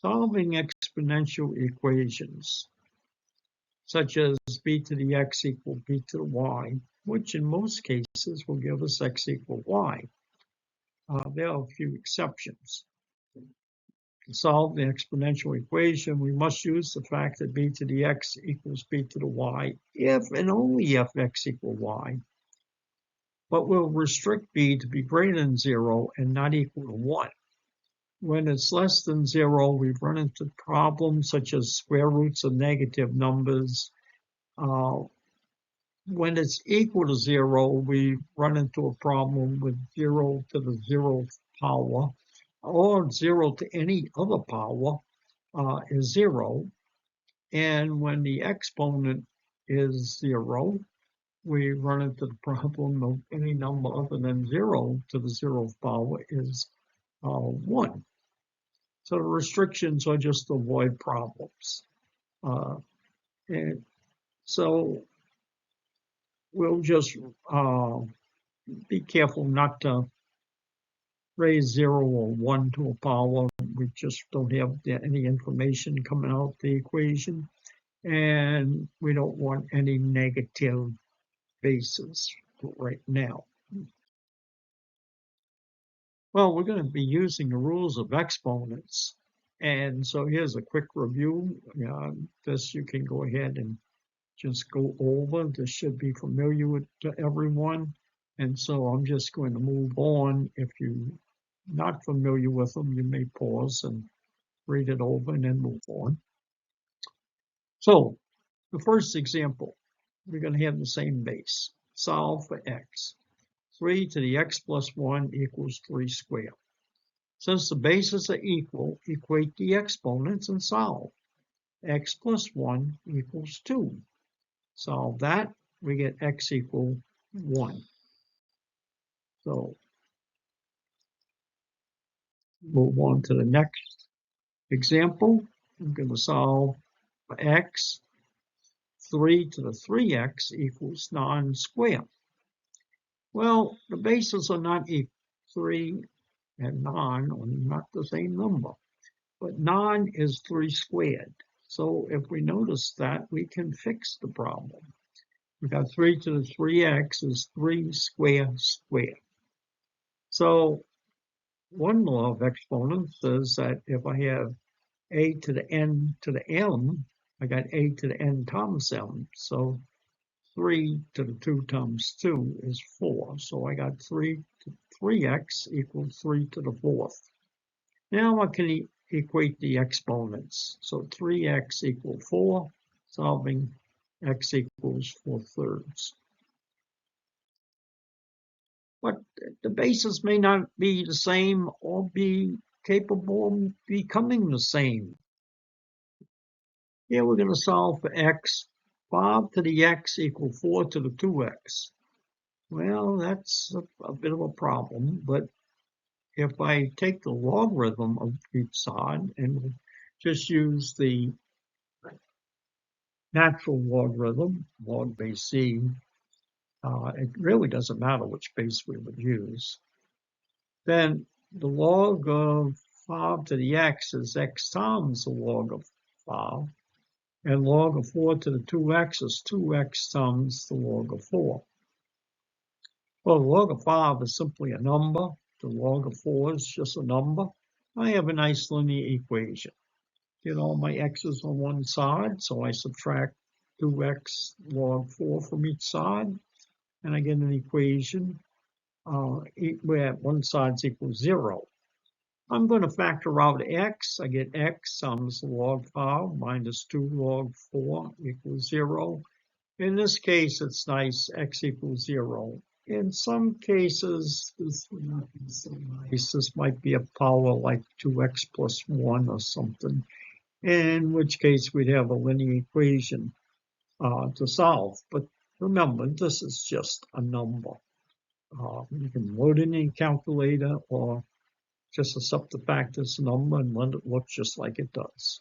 Solving exponential equations, such as b to the x equal b to the y, which in most cases will give us x equal y. There are a few exceptions. To solve the exponential equation, we must use the fact that b to the x equals b to the y if and only if x equals y. But we'll restrict b to be greater than 0 and not equal to 1. When it's less than 0, we run into problems such as square roots of negative numbers. When it's equal to 0, we run into a problem with 0 to the 0th power, or 0 to any other power is 0. And when the exponent is 0, we run into the problem of any number other than 0 to the 0th power is 1. So the restrictions are just to avoid problems. And so we'll just be careful not to raise 0 or 1 to a power. We just don't have any information coming out the equation. And we don't want any negative bases right now. Well, we're going to be using the rules of exponents. And so here's a quick review. This you can go ahead and just go over. This should be familiar to everyone. And so I'm just going to move on. If you're not familiar with them, you may pause and read it over and then move on. So the first example, we're going to have the same base. Solve for x. 3 to the x plus 1 equals 3 squared. Since the bases are equal, equate the exponents and solve. X plus 1 equals 2. Solve that, we get x equal 1. So move on to the next example. I'm going to solve for x. 3 to the 3x equals 9 squared. Well, the bases are not equal. 3 and 9 are not the same number, but 9 is 3 squared. So if we notice that, we can fix the problem. We got 3 to the 3x is 3 squared squared. So one law of exponents says that if I have a to the n to the m, I got a to the n times m. So 3 to the 2 times 2 is 4. So I got 3 to 3x equals 3 to the 4th. Now I can equate the exponents. So 3x equals 4, solving x equals 4/3. But the bases may not be the same or be capable of becoming the same. Here we're going to solve for x. 5 to the x equals 4 to the 2x. Well, that's a bit of a problem, but if I take the logarithm of each side and just use the natural logarithm, log base c, it really doesn't matter which base we would use, then the log of 5 to the x is x times the log of 5. And log of 4 to the 2x is 2x times the log of 4. Well, the log of 5 is simply a number. The log of 4 is just a number. I have a nice linear equation. Get all my x's on one side, so I subtract 2x log 4 from each side, and I get an equation where one side equals 0. I'm going to factor out x. I get x times log 5 minus 2 log 4 equals 0. In this case, it's nice, x equals 0. In some cases, this would not be so nice. This might be a power like 2x plus 1 or something, in which case we'd have a linear equation to solve. But remember, this is just a number. You can load it in a calculator or just accept the fact it's a number and let it look just like it does.